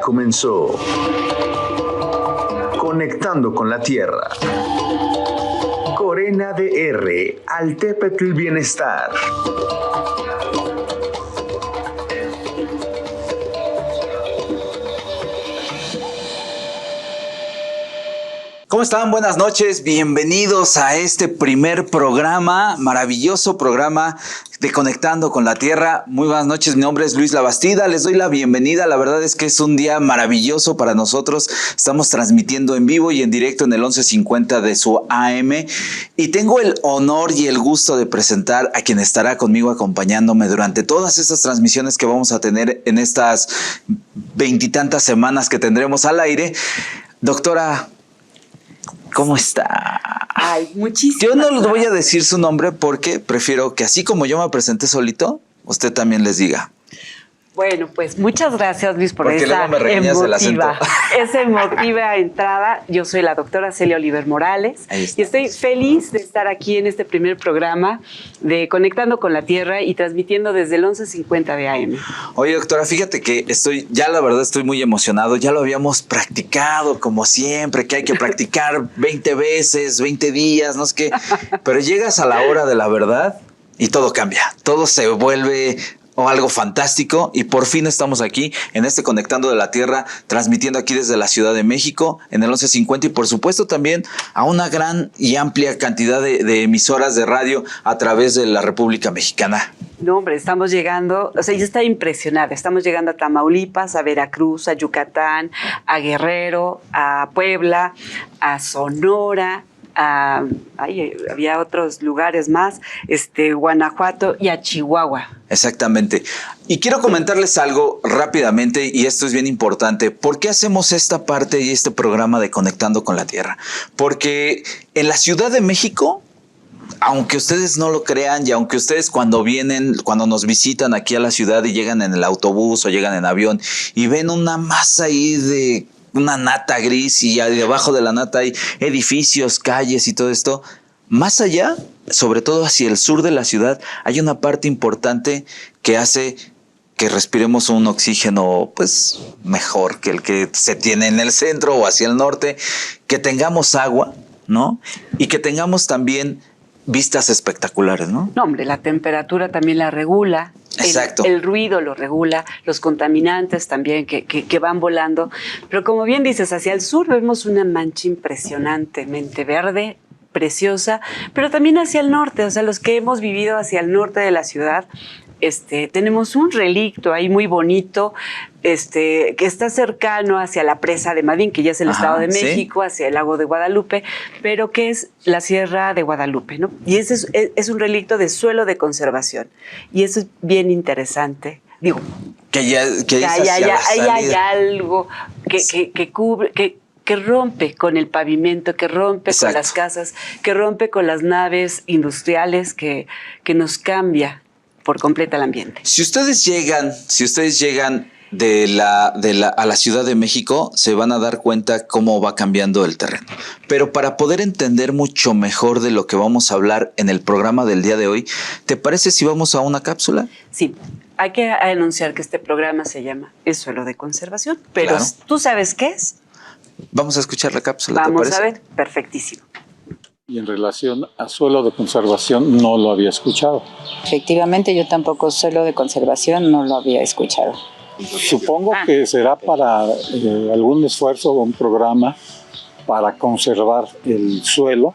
comenzó Conectando con la Tierra. Corena DR, Altépetl Bienestar. ¿Cómo están? Buenas noches, bienvenidos a este primer programa, maravilloso programa de Conectando con la Tierra. Muy buenas noches, mi nombre es Luis Labastida, les doy la bienvenida. La verdad es que es un día maravilloso para nosotros. Estamos transmitiendo en vivo y en directo en el 1150 de su AM y tengo el honor y el gusto de presentar a quien estará conmigo acompañándome durante todas estas transmisiones que vamos a tener en estas veintitantas semanas que tendremos al aire. Doctora, ¿cómo está? Ay, muchísimas Yo no les voy a decir su nombre porque prefiero que así como yo me presenté solito, usted también les diga. Bueno, pues muchas gracias, Luis, por porque esa esa emotiva entrada. Yo soy la doctora Celia Oliver Morales y estoy feliz de estar aquí en este primer programa de Conectando con la Tierra y transmitiendo desde el 1150 de AM. Oye, doctora, fíjate que la verdad estoy muy emocionado. Ya lo habíamos practicado como siempre, que hay que practicar 20 veces, 20 días, no sé qué. Pero llegas a la hora de la verdad y todo cambia. Todo se vuelve algo fantástico y por fin estamos aquí en este Conectando de la Tierra, transmitiendo aquí desde la Ciudad de México en el 1150 y por supuesto también a una gran y amplia cantidad de emisoras de radio a través de la República Mexicana. No, hombre, estamos llegando, o sea, yo estoy impresionada, estamos llegando a Tamaulipas, a Veracruz, a Yucatán, a Guerrero, a Puebla, a Sonora, había otros lugares más, Guanajuato y a Chihuahua. Exactamente. Y quiero comentarles algo rápidamente, y esto es bien importante. ¿Por qué hacemos esta parte y este programa de Conectando con la Tierra? Porque en la Ciudad de México, aunque ustedes no lo crean y aunque ustedes cuando nos visitan aquí a la ciudad y llegan en el autobús o llegan en avión y ven una masa ahí de una nata gris y debajo de la nata hay edificios, calles y todo esto, más allá, sobre todo hacia el sur de la ciudad, hay una parte importante que hace que respiremos un oxígeno pues mejor que el que se tiene en el centro o hacia el norte, que tengamos agua, ¿no? Y que tengamos también vistas espectaculares, ¿no? No, hombre, la temperatura también la regula. Exacto. El ruido lo regula, los contaminantes también que van volando. Pero como bien dices, hacia el sur vemos una mancha impresionantemente verde, preciosa, pero también hacia el norte, o sea, los que hemos vivido hacia el norte de la ciudad, tenemos un relicto ahí muy bonito, que está cercano hacia la presa de Madín, que ya es el Estado de México, ¿sí? Hacia el lago de Guadalupe, pero que es la Sierra de Guadalupe, ¿no? Y ese es un relicto de suelo de conservación. Y eso es bien interesante. Digo, que hay algo que cubre, que rompe con el pavimento, que rompe con las casas, que rompe con las naves industriales, que nos cambia por completo el ambiente. Si ustedes llegan a la Ciudad de México, se van a dar cuenta cómo va cambiando el terreno. Pero para poder entender mucho mejor de lo que vamos a hablar en el programa del día de hoy, ¿te parece si vamos a una cápsula? Sí, hay que anunciar que este programa se llama El Suelo de Conservación, pero claro. ¿Tú sabes qué es? Vamos a escuchar la cápsula, ¿te parece? Vamos a ver, perfectísimo. Y en relación a suelo de conservación no lo había escuchado. Efectivamente, yo tampoco suelo de conservación no lo había escuchado. Supongo que será para algún esfuerzo o un programa para conservar el suelo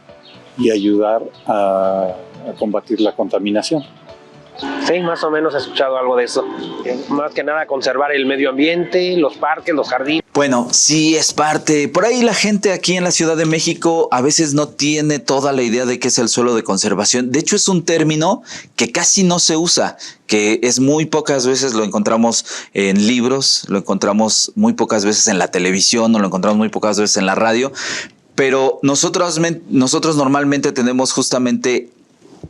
y ayudar a combatir la contaminación. Sí, más o menos he escuchado algo de eso. Más que nada conservar el medio ambiente, los parques, los jardines. Bueno, sí es parte. Por ahí la gente aquí en la Ciudad de México a veces no tiene toda la idea de qué es el suelo de conservación. De hecho, es un término que casi no se usa, que es muy pocas veces lo encontramos en libros, lo encontramos muy pocas veces en la televisión, o lo encontramos muy pocas veces en la radio. Pero nosotros normalmente tenemos justamente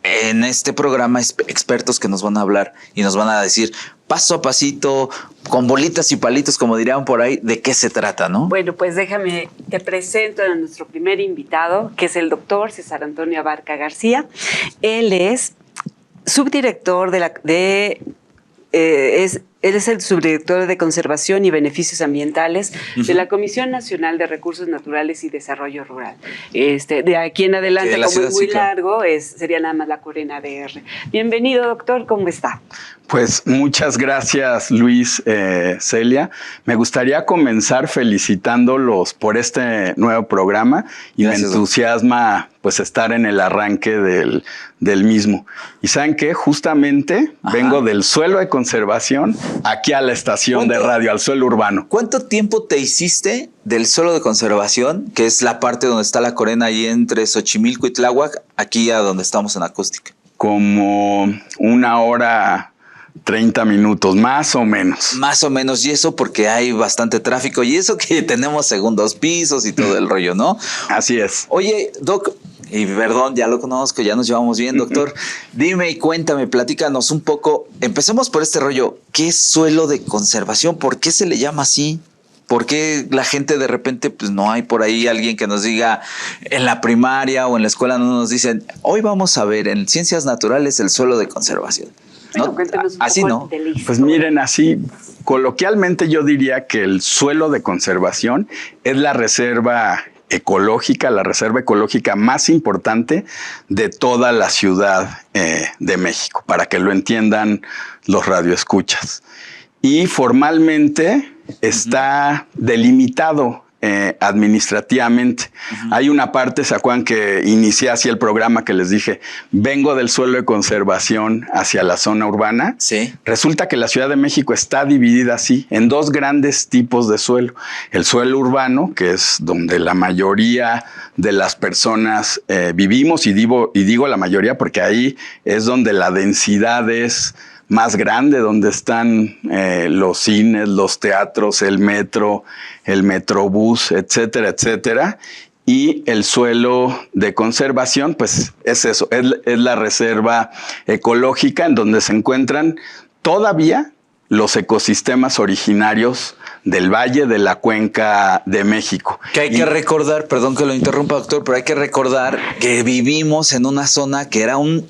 en este programa expertos que nos van a hablar y nos van a decir paso a pasito, con bolitas y palitos, como dirían por ahí, de qué se trata, ¿no? Bueno, pues te presento a nuestro primer invitado, que es el doctor César Antonio Abarca García. Él es subdirector es Él es el subdirector de Conservación y Beneficios Ambientales de la Comisión Nacional de Recursos Naturales y Desarrollo Rural. De aquí en adelante, como es muy largo, sería nada más la Corena DR. Bienvenido, doctor, ¿cómo está? Pues muchas gracias, Luis, Celia. Me gustaría comenzar felicitándolos por este nuevo programa y gracias, me entusiasma pues estar en el arranque del mismo. Y ¿saben qué? Justamente vengo del suelo de conservación aquí a la estación de radio, al suelo urbano. ¿Cuánto tiempo te hiciste del suelo de conservación, que es la parte donde está la Corena ahí entre Xochimilco y Tláhuac, aquí a donde estamos en acústica? Como 1 hora 30 minutos, más o menos. Más o menos, y eso porque hay bastante tráfico, y eso que tenemos segundos pisos y todo el rollo, ¿no? Así es. Oye, Doc, y perdón, ya lo conozco, ya nos llevamos bien, doctor. Dime y cuéntame, platícanos un poco. Empecemos por este rollo. ¿Qué es suelo de conservación? ¿Por qué se le llama así? ¿Por qué la gente de repente, pues no hay por ahí alguien que nos diga en la primaria o en la escuela no nos dicen, hoy vamos a ver en Ciencias Naturales el suelo de conservación? ¿No? Así no. Pues miren, así coloquialmente yo diría que el suelo de conservación es la reserva ecológica, la reserva ecológica más importante de toda la Ciudad de México, para que lo entiendan los radioescuchas. Y formalmente está delimitado administrativamente. Hay una parte, ¿se acuerdan que inicié así el programa que les dije, vengo del suelo de conservación hacia la zona urbana? Sí. Resulta que la Ciudad de México está dividida así en 2 grandes tipos de suelo. El suelo urbano, que es donde la mayoría de las personas vivimos, y digo la mayoría porque ahí es donde la densidad es más grande, donde están los cines, los teatros, el metro, el metrobús, etcétera, etcétera. Y el suelo de conservación, pues es eso, es la reserva ecológica en donde se encuentran todavía los ecosistemas originarios del Valle de la Cuenca de México. Que hay que recordar, perdón que lo interrumpa, doctor, pero hay que recordar que vivimos en una zona que era un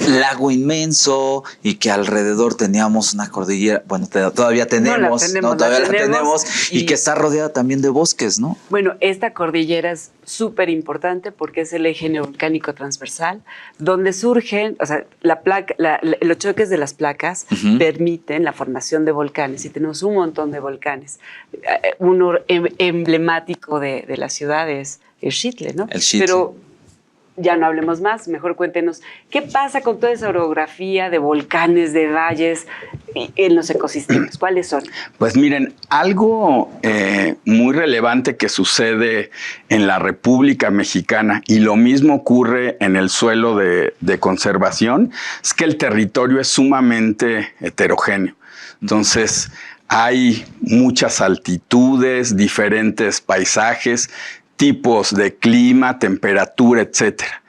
lago inmenso y que alrededor teníamos una cordillera, bueno, todavía tenemos, todavía la tenemos y que está rodeada también de bosques, ¿no? Bueno, esta cordillera es súper importante porque es el eje neovolcánico transversal, donde surgen, o sea, los choques de las placas permiten la formación de volcanes, y tenemos un montón de volcanes. Uno emblemático de la ciudad es el Xitle, ¿no? El Xitle. Pero ya no hablemos más, mejor cuéntenos qué pasa con toda esa orografía de volcanes, de valles en los ecosistemas. ¿Cuáles son? Pues miren, algo muy relevante que sucede en la República Mexicana, y lo mismo ocurre en el suelo de conservación, es que el territorio es sumamente heterogéneo. Entonces, hay muchas altitudes, diferentes paisajes, tipos de clima, temperatura, etcétera.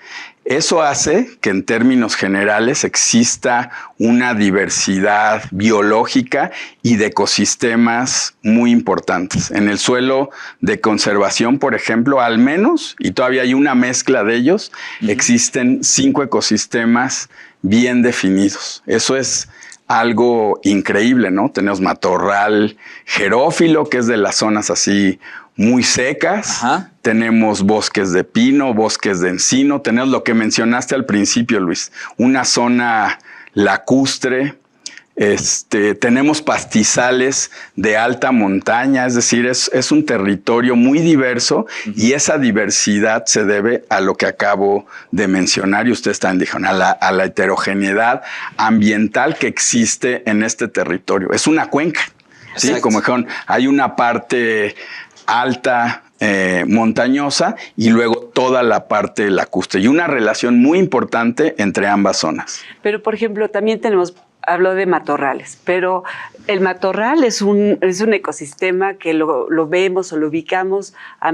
Eso hace que en términos generales exista una diversidad biológica y de ecosistemas muy importantes. En el suelo de conservación, por ejemplo, al menos, y todavía hay una mezcla de ellos, existen 5 ecosistemas bien definidos. Eso es algo increíble, ¿no? Tenemos matorral xerófilo, que es de las zonas así muy secas. Tenemos bosques de pino, bosques de encino, tenemos lo que mencionaste al principio, Luis, una zona lacustre, tenemos pastizales de alta montaña, es decir, es un territorio muy diverso, y esa diversidad se debe a lo que acabo de mencionar, y ustedes también dijeron, a la heterogeneidad ambiental que existe en este territorio. Es una cuenca, ¿sí? Como dijeron, hay una parte alta, montañosa, y luego toda la parte lacustre, y una relación muy importante entre ambas zonas. Pero, por ejemplo, también hablo de matorrales, pero el matorral es un ecosistema que lo vemos o lo ubicamos a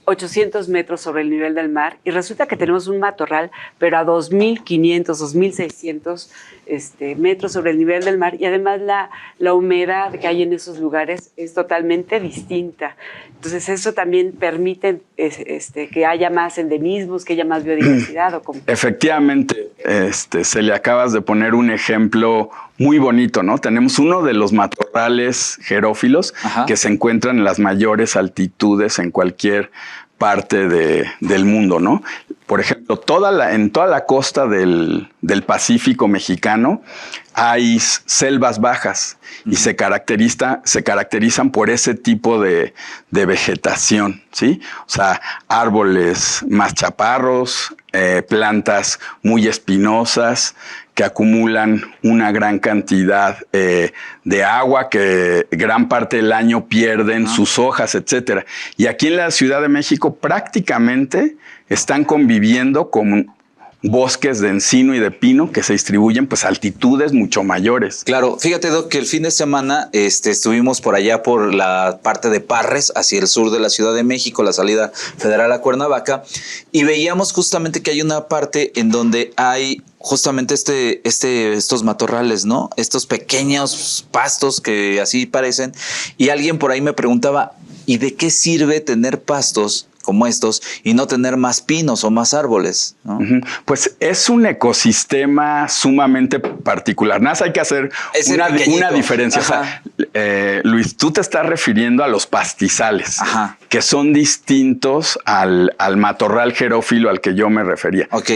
800 metros sobre el nivel del mar, y resulta que tenemos un matorral, pero a 2.500, 2.600 metros sobre el nivel del mar, y además la humedad que hay en esos lugares es totalmente distinta. Entonces eso también permite que haya más endemismos, que haya más biodiversidad. ¿O cómo? Efectivamente, se le acabas de poner un ejemplo muy bonito, ¿no? Tenemos uno de los matorrales xerófilos que se encuentran en las mayores altitudes en cualquier parte del mundo, ¿no? Por ejemplo, en toda la costa del Pacífico mexicano hay selvas bajas y se caracterizan por ese tipo de vegetación, ¿sí? O sea, árboles más chaparros, plantas muy espinosas que acumulan una gran cantidad de agua, que gran parte del año pierden sus hojas, etcétera. Y aquí en la Ciudad de México prácticamente están conviviendo con bosques de encino y de pino que se distribuyen pues a altitudes mucho mayores. Claro, fíjate, Doc, que el fin de semana estuvimos por allá por la parte de Parres, hacia el sur de la Ciudad de México, la salida federal a Cuernavaca, y veíamos justamente que hay una parte en donde hay justamente estos matorrales, ¿no? Estos pequeños pastos que así parecen, y alguien por ahí me preguntaba, ¿y de qué sirve tener pastos como estos y no tener más pinos o más árboles, ¿no? Pues es un ecosistema sumamente particular. Nada más hay que hacer una diferencia. O sea, Luis, tú te estás refiriendo a los pastizales, que son distintos al matorral xerófilo al que yo me refería. Ok.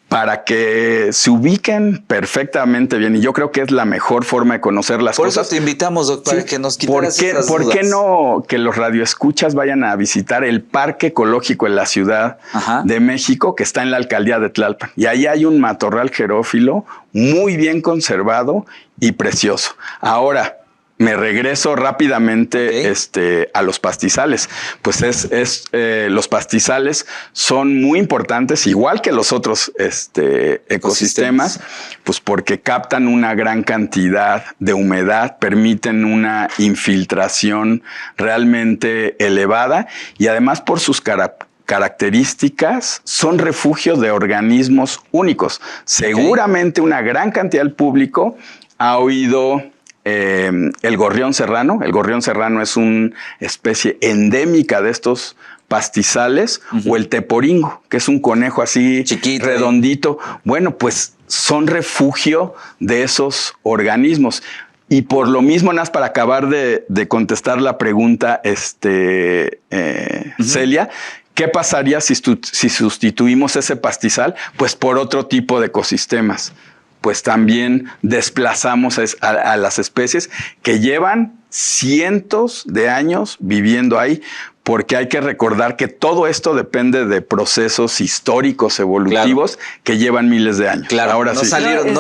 Para que se ubiquen perfectamente bien, y yo creo que es la mejor forma de conocer las cosas. Por eso te invitamos, doctor, para que nos quitaras esas dudas. ¿Por qué no que los radioescuchas vayan a visitar el Parque Ecológico en la Ciudad de México, que está en la alcaldía de Tlalpan? Y ahí hay un matorral xerófilo muy bien conservado y precioso. Ahora, me regreso rápidamente a los pastizales. Pues los pastizales son muy importantes, igual que los otros ecosistemas, pues porque captan una gran cantidad de humedad, permiten una infiltración realmente elevada y además por sus características son refugios de organismos únicos. Seguramente una gran cantidad del público ha oído el gorrión serrano. El gorrión serrano es una especie endémica de estos pastizales, o el teporingo, que es un conejo así chiquito, redondito. Bueno, pues son refugio de esos organismos. Y por lo mismo, nada más para acabar de contestar la pregunta, Celia, ¿qué pasaría si sustituimos ese pastizal? Pues por otro tipo de ecosistemas. Pues también desplazamos a las especies que llevan cientos de años viviendo ahí, porque hay que recordar que todo esto depende de procesos históricos evolutivos que llevan miles de años. Claro, ahora no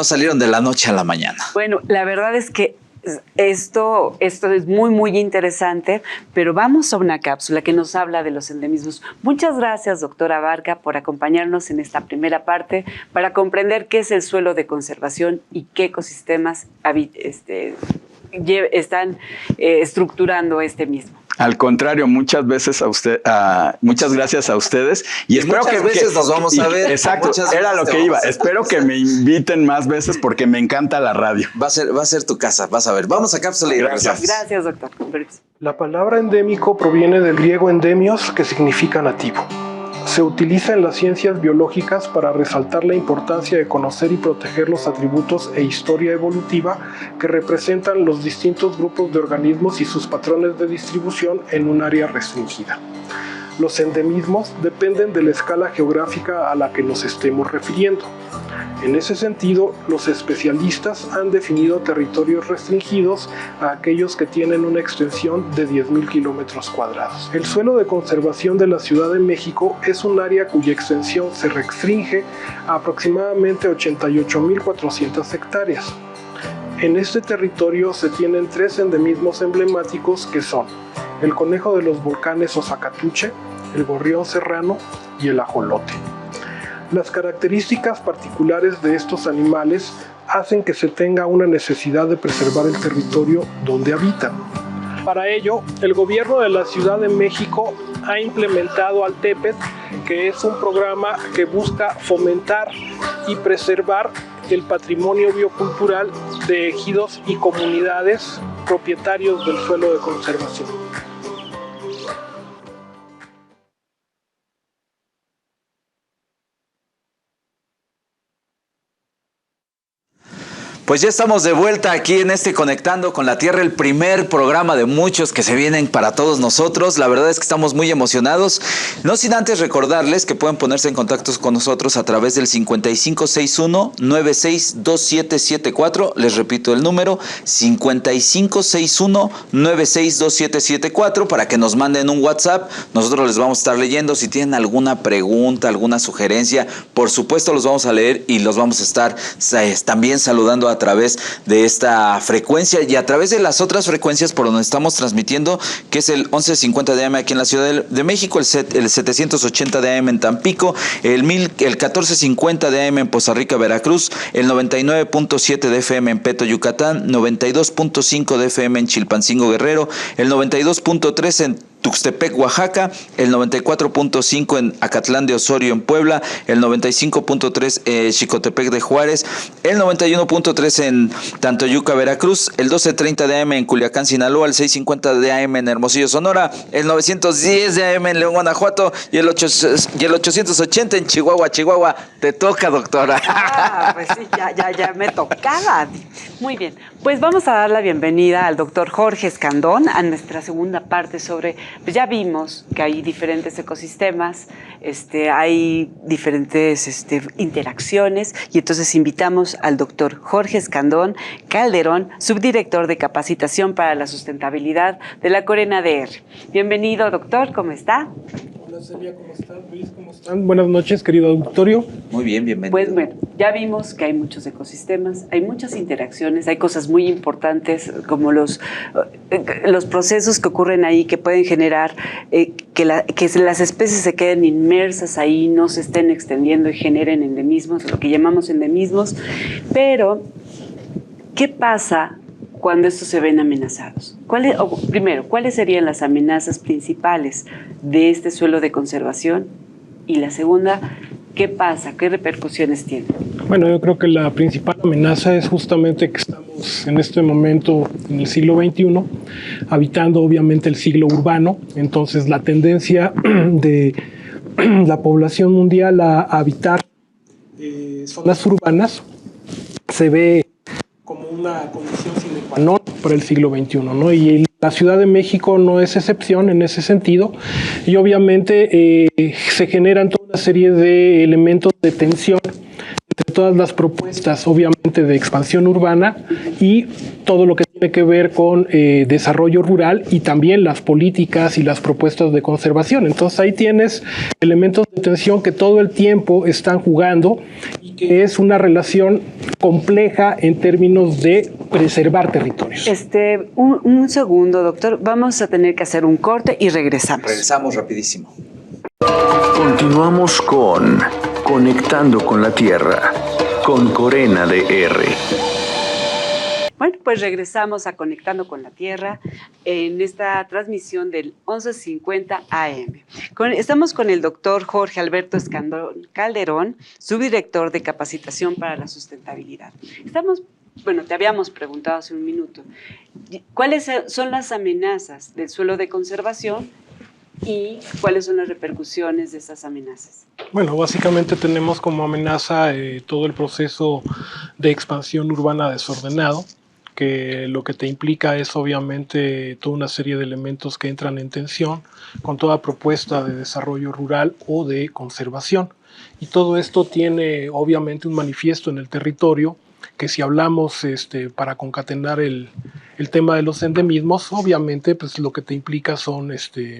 salieron de la noche a la mañana. Bueno, la verdad es que esto es muy, muy interesante, pero vamos a una cápsula que nos habla de los endemismos. Muchas gracias, doctora Barca, por acompañarnos en esta primera parte para comprender qué es el suelo de conservación y qué ecosistemas están estructurando este mismo. Al contrario, muchas gracias a ustedes y espero muchas veces nos vamos a ver. Exacto, era lo que iba. Espero que me inviten más veces porque me encanta la radio. Va a ser tu casa, vas a ver. Vamos a cápsula y regresamos. Gracias, doctor. La palabra endémico proviene del griego endemios, que significa nativo. Se utiliza en las ciencias biológicas para resaltar la importancia de conocer y proteger los atributos e historia evolutiva que representan los distintos grupos de organismos y sus patrones de distribución en un área restringida. Los endemismos dependen de la escala geográfica a la que nos estemos refiriendo. En ese sentido, los especialistas han definido territorios restringidos a aquellos que tienen una extensión de 10.000 kilómetros cuadrados. El suelo de conservación de la Ciudad de México es un área cuya extensión se restringe a aproximadamente 88.400 hectáreas. En este territorio se tienen 3 endemismos emblemáticos que son el conejo de los volcanes o Zacatuche, el gorrión serrano y el ajolote. Las características particulares de estos animales hacen que se tenga una necesidad de preservar el territorio donde habitan. Para ello, el gobierno de la Ciudad de México ha implementado Altepet, que es un programa que busca fomentar y preservar el patrimonio biocultural de ejidos y comunidades propietarios del suelo de conservación. Pues ya estamos de vuelta aquí en Conectando con la Tierra, el primer programa de muchos que se vienen para todos nosotros. La verdad es que estamos muy emocionados. No sin antes recordarles que pueden ponerse en contacto con nosotros a través del 5561-962774. Les repito el número, 5561-962774, para que nos manden un WhatsApp. Nosotros les vamos a estar leyendo. Si tienen alguna pregunta, alguna sugerencia, por supuesto los vamos a leer y los vamos a estar también saludando a través de esta frecuencia y a través de las otras frecuencias por donde estamos transmitiendo, que es el 1150 de AM aquí en la Ciudad de México, el 780 de AM en Tampico, el 1450 de AM en Poza Rica, Veracruz, el 99.7 de FM en Peto, Yucatán, 92.5 de FM en Chilpancingo, Guerrero, el 92.3 en Tuxtepec, Oaxaca, el 94.5 en Acatlán de Osorio, en Puebla, el 95.3 en Xicotepec de Juárez, el 91.3 en Tantoyuca, Veracruz, el 1230 de AM en Culiacán, Sinaloa, el 650 de AM en Hermosillo, Sonora, el 910 de AM en León, Guanajuato y el 880 en Chihuahua. Chihuahua, te toca, doctora. Pues sí, ya me tocaba. Muy bien, pues vamos a dar la bienvenida al doctor Jorge Escandón a nuestra segunda parte sobre, pues ya vimos que hay diferentes ecosistemas, hay diferentes interacciones, y entonces invitamos al doctor Jorge Escandón Calderón, subdirector de capacitación para la sustentabilidad de la CORENADR. Bienvenido, doctor, ¿cómo está? Hola Celia, ¿cómo estás? Luis, ¿cómo están? Buenas noches, querido auditorio. Muy bien, bienvenido. Pues bueno, ya vimos que hay muchos ecosistemas, hay muchas interacciones, hay cosas muy importantes como los procesos que ocurren ahí que pueden generar que las especies se queden inmersas ahí, no se estén extendiendo y generen endemismos, lo que llamamos endemismos. Pero, ¿qué pasa cuando estos se ven amenazados? Primero, ¿cuáles serían las amenazas principales de este suelo de conservación? Y la segunda, ¿qué pasa? ¿Qué repercusiones tiene? Bueno, yo creo que la principal amenaza es justamente que estamos en este momento en el siglo XXI, habitando obviamente el siglo urbano. Entonces la tendencia de la población mundial a habitar zonas urbanas se ve como una condición sine qua non para el siglo XXI, ¿no? Y la Ciudad de México no es excepción en ese sentido, y obviamente se generan toda una serie de elementos de tensión entre todas las propuestas, obviamente, de expansión urbana y todo lo que tiene que ver con desarrollo rural, y también las políticas y las propuestas de conservación. Entonces ahí tienes elementos de tensión que todo el tiempo están jugando, y que es una relación compleja en términos de preservar territorios. Un segundo, doctor, vamos a tener que hacer un corte y regresamos. Regresamos rapidísimo. Continuamos con Conectando con la Tierra, con CORENADR. Bueno, pues regresamos a Conectando con la Tierra en esta transmisión del 1150 AM. Estamos con el doctor Jorge Alberto Escandón Calderón, subdirector de capacitación para la sustentabilidad. Te habíamos preguntado hace un minuto, ¿cuáles son las amenazas del suelo de conservación y cuáles son las repercusiones de esas amenazas? Bueno, básicamente tenemos como amenaza todo el proceso de expansión urbana desordenado, que lo que te implica es obviamente toda una serie de elementos que entran en tensión con toda propuesta de desarrollo rural o de conservación. Y todo esto tiene obviamente un manifiesto en el territorio, que si hablamos para concatenar el tema de los endemismos, obviamente pues lo que te implica son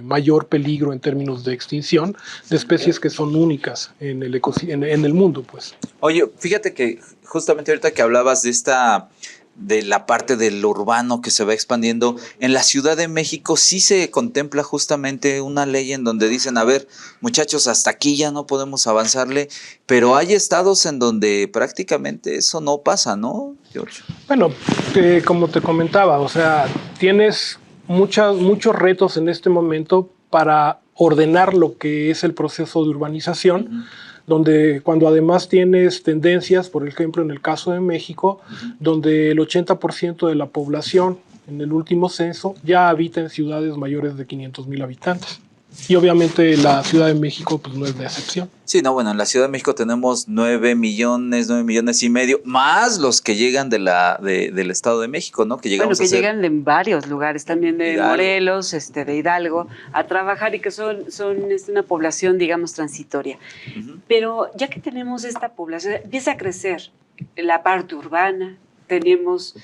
mayor peligro en términos de extinción de especies que son únicas en el mundo, pues. Oye, fíjate que justamente ahorita que hablabas de la parte del urbano que se va expandiendo, en la Ciudad de México sí se contempla justamente una ley en donde dicen, a ver, muchachos, hasta aquí ya no podemos avanzarle, pero hay estados en donde prácticamente eso no pasa, ¿no, George? Bueno, como te comentaba, o sea, tienes muchos retos en este momento para ordenar lo que es el proceso de urbanización, donde cuando además tienes tendencias, por ejemplo en el caso de México, donde el 80% de la población en el último censo ya habita en ciudades mayores de 500,000 habitantes. Y obviamente la Ciudad de México pues no es de excepción. Sí, no, bueno, en la Ciudad de México tenemos 9 millones y medio, más los que llegan del Estado de México, ¿no? Que llegamos bueno, que llegan de varios lugares, también de Hidalgo. Morelos, de Hidalgo, a trabajar y que son una población, digamos, transitoria. Pero ya que tenemos esta población, empieza a crecer la parte urbana, tenemos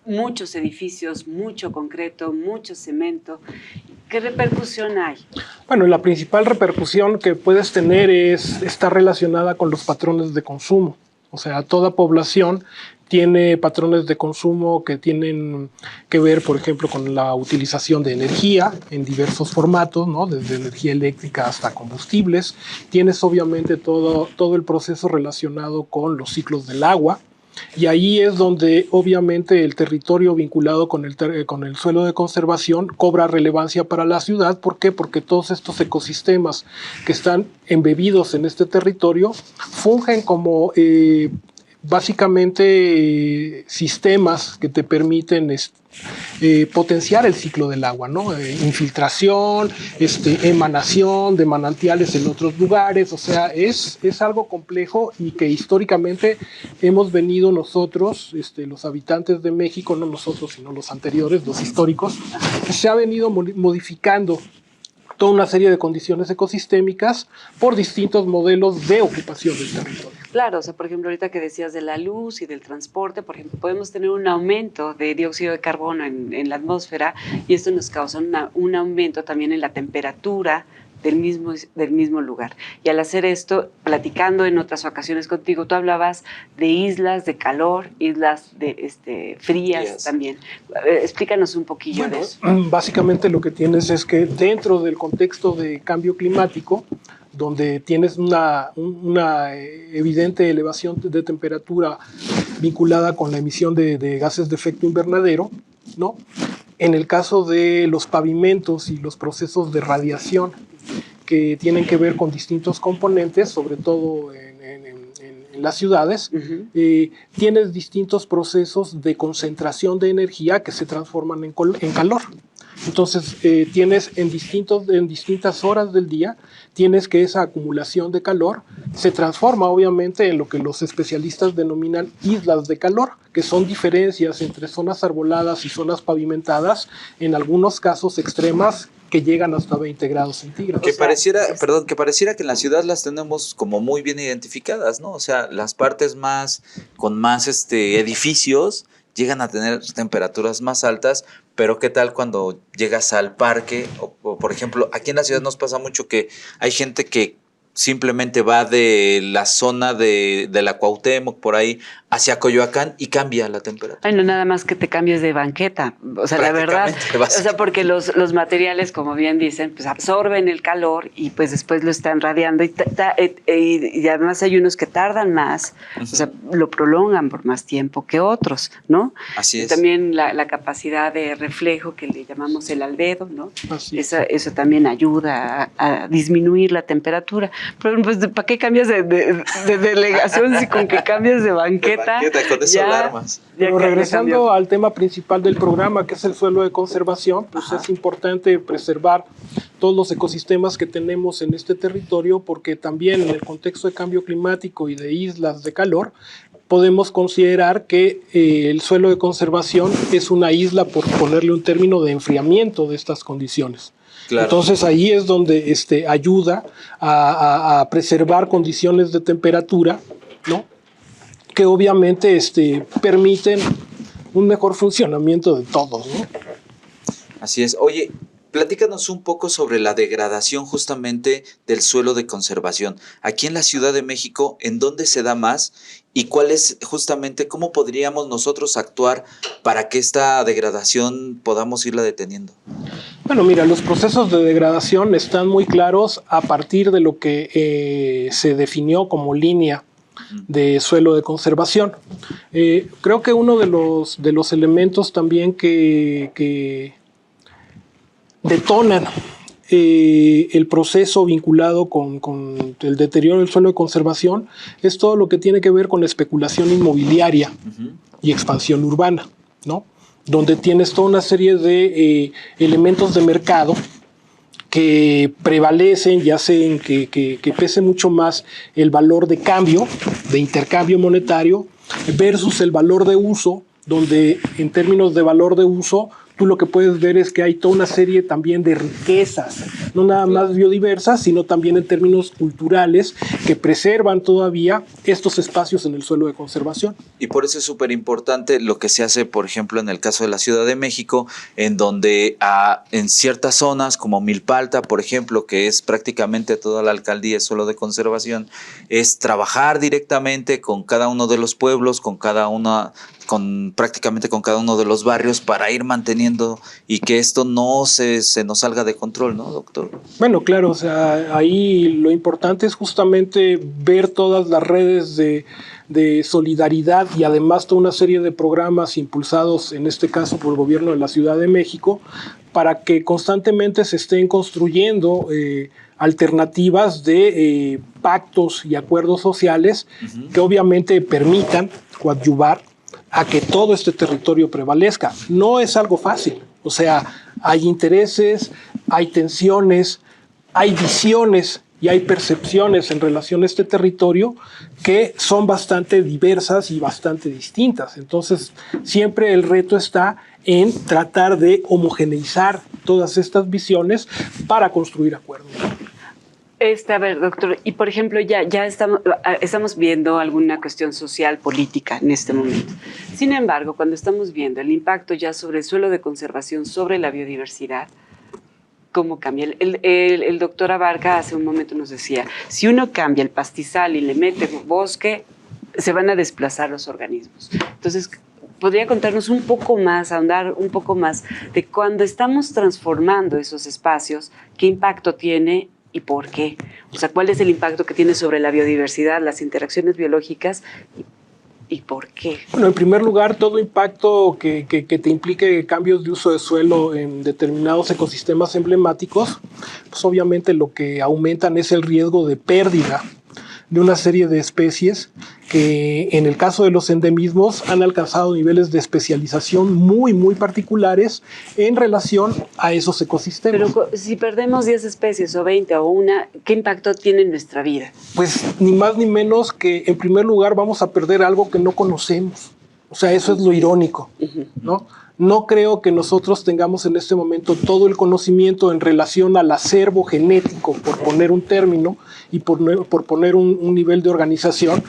muchos edificios, mucho concreto, mucho cemento. ¿Qué repercusión hay? Bueno, la principal repercusión que puedes tener está relacionada con los patrones de consumo. O sea, toda población tiene patrones de consumo que tienen que ver, por ejemplo, con la utilización de energía en diversos formatos, ¿no? Desde energía eléctrica hasta combustibles. Tienes obviamente todo el proceso relacionado con los ciclos del agua. Y ahí es donde obviamente el territorio vinculado con el suelo de conservación cobra relevancia para la ciudad. ¿Por qué? Porque todos estos ecosistemas que están embebidos en este territorio fungen como básicamente sistemas que te permiten potenciar el ciclo del agua, ¿no? Infiltración, emanación de manantiales en otros lugares. O sea, es algo complejo y que históricamente hemos venido nosotros, los habitantes de México, no nosotros sino los anteriores, los históricos, se ha venido modificando toda una serie de condiciones ecosistémicas por distintos modelos de ocupación del territorio. Claro, o sea, por ejemplo, ahorita que decías de la luz y del transporte, por ejemplo, podemos tener un aumento de dióxido de carbono en la atmósfera y esto nos causa un aumento también en la temperatura del mismo lugar. Y al hacer esto, platicando en otras ocasiones contigo, tú hablabas de islas de calor, islas de frías también. Explícanos un poquillo de eso. Básicamente lo que tienes es que dentro del contexto de cambio climático, donde tienes una evidente elevación de temperatura vinculada con la emisión de gases de efecto invernadero, ¿no? En el caso de los pavimentos y los procesos de radiación que tienen que ver con distintos componentes, sobre todo en las ciudades, tienes distintos procesos de concentración de energía que se transforman en calor. Entonces, tienes en distintas horas del día, tienes que esa acumulación de calor se transforma obviamente en lo que los especialistas denominan islas de calor, que son diferencias entre zonas arboladas y zonas pavimentadas, en algunos casos extremas, que llegan hasta 20 grados centígrados. Que pareciera que en la ciudad las tenemos como muy bien identificadas, ¿no? O sea, las partes con más edificios llegan a tener temperaturas más altas, pero ¿qué tal cuando llegas al parque? O por ejemplo, aquí en la ciudad nos pasa mucho que hay gente que simplemente va de la zona de la Cuauhtémoc por ahí hacia Coyoacán y cambia la temperatura. Ay, no, nada más que te cambies de banqueta. O sea, la verdad, o sea, porque los materiales, como bien dicen, pues absorben el calor y pues después lo están radiando y además hay unos que tardan más, o sea, lo prolongan por más tiempo que otros, ¿no? Así es. También la capacidad de reflejo que le llamamos el albedo, ¿no? Eso también ayuda a disminuir la temperatura. Pero pues, ¿para qué cambias de delegación si con que cambias de banqueta? Con eso alarmas. Pero regresando al tema principal del programa, que es el suelo de conservación, pues es importante preservar todos los ecosistemas que tenemos en este territorio, porque también en el contexto de cambio climático y de islas de calor, podemos considerar que el suelo de conservación es una isla, por ponerle un término, de enfriamiento de estas condiciones. Claro. Entonces ahí es donde ayuda a preservar condiciones de temperatura, ¿no? Que obviamente permiten un mejor funcionamiento de todos, ¿no? Así es. Oye, platícanos un poco sobre la degradación justamente del suelo de conservación. Aquí en la Ciudad de México, ¿en dónde se da más? ¿Y cuál es justamente, cómo podríamos nosotros actuar para que esta degradación podamos irla deteniendo? Bueno, mira, los procesos de degradación están muy claros a partir de lo que se definió como línea de suelo de conservación. Creo que uno de los elementos también que detonan el proceso vinculado con el deterioro del suelo de conservación es todo lo que tiene que ver con especulación inmobiliaria y expansión urbana, ¿no? Donde tienes toda una serie de elementos de mercado que prevalecen y hacen que pese mucho más el valor de cambio, de intercambio monetario, versus el valor de uso, donde en términos de valor de uso, tú lo que puedes ver es que hay toda una serie también de riquezas, no nada más biodiversas, sino también en términos culturales que preservan todavía estos espacios en el suelo de conservación. Y por eso es súper importante lo que se hace, por ejemplo, en el caso de la Ciudad de México, en donde en ciertas zonas como Milpalta, por ejemplo, que es prácticamente toda la alcaldía es suelo de conservación, es trabajar directamente con cada uno de los pueblos, prácticamente con cada uno de los barrios para ir manteniendo y que esto no se nos salga de control, ¿no, doctor? Bueno, claro, o sea, ahí lo importante es justamente ver todas las redes de solidaridad y además toda una serie de programas impulsados, en este caso por el gobierno de la Ciudad de México, para que constantemente se estén construyendo alternativas de pactos y acuerdos sociales que obviamente permitan coadyuvar a que todo este territorio prevalezca. No es algo fácil, o sea, hay intereses, hay tensiones, hay visiones y hay percepciones en relación a este territorio que son bastante diversas y bastante distintas. Entonces, siempre el reto está en tratar de homogeneizar todas estas visiones para construir acuerdos. A ver, doctor, y por ejemplo, ya estamos viendo alguna cuestión social, política en este momento. Sin embargo, cuando estamos viendo el impacto ya sobre el suelo de conservación, sobre la biodiversidad, ¿cómo cambia? El doctor Abarca hace un momento nos decía, si uno cambia el pastizal y le mete bosque, se van a desplazar los organismos. Entonces, ¿podría contarnos un poco más, ahondar un poco más de cuando estamos transformando esos espacios, qué impacto tiene y por qué? O sea, ¿cuál es el impacto que tiene sobre la biodiversidad, las interacciones biológicas y por qué? Bueno, en primer lugar, todo impacto que te implique cambios de uso de suelo en determinados ecosistemas emblemáticos, pues obviamente lo que aumentan es el riesgo de pérdida de una serie de especies que en el caso de los endemismos han alcanzado niveles de especialización muy, muy particulares en relación a esos ecosistemas. Pero si perdemos 10 especies o 20 o una, ¿qué impacto tiene en nuestra vida? Pues ni más ni menos que en primer lugar vamos a perder algo que no conocemos. O sea, eso es lo irónico, ¿no? No creo que nosotros tengamos en este momento todo el conocimiento en relación al acervo genético, por poner un término, y por poner un nivel de organización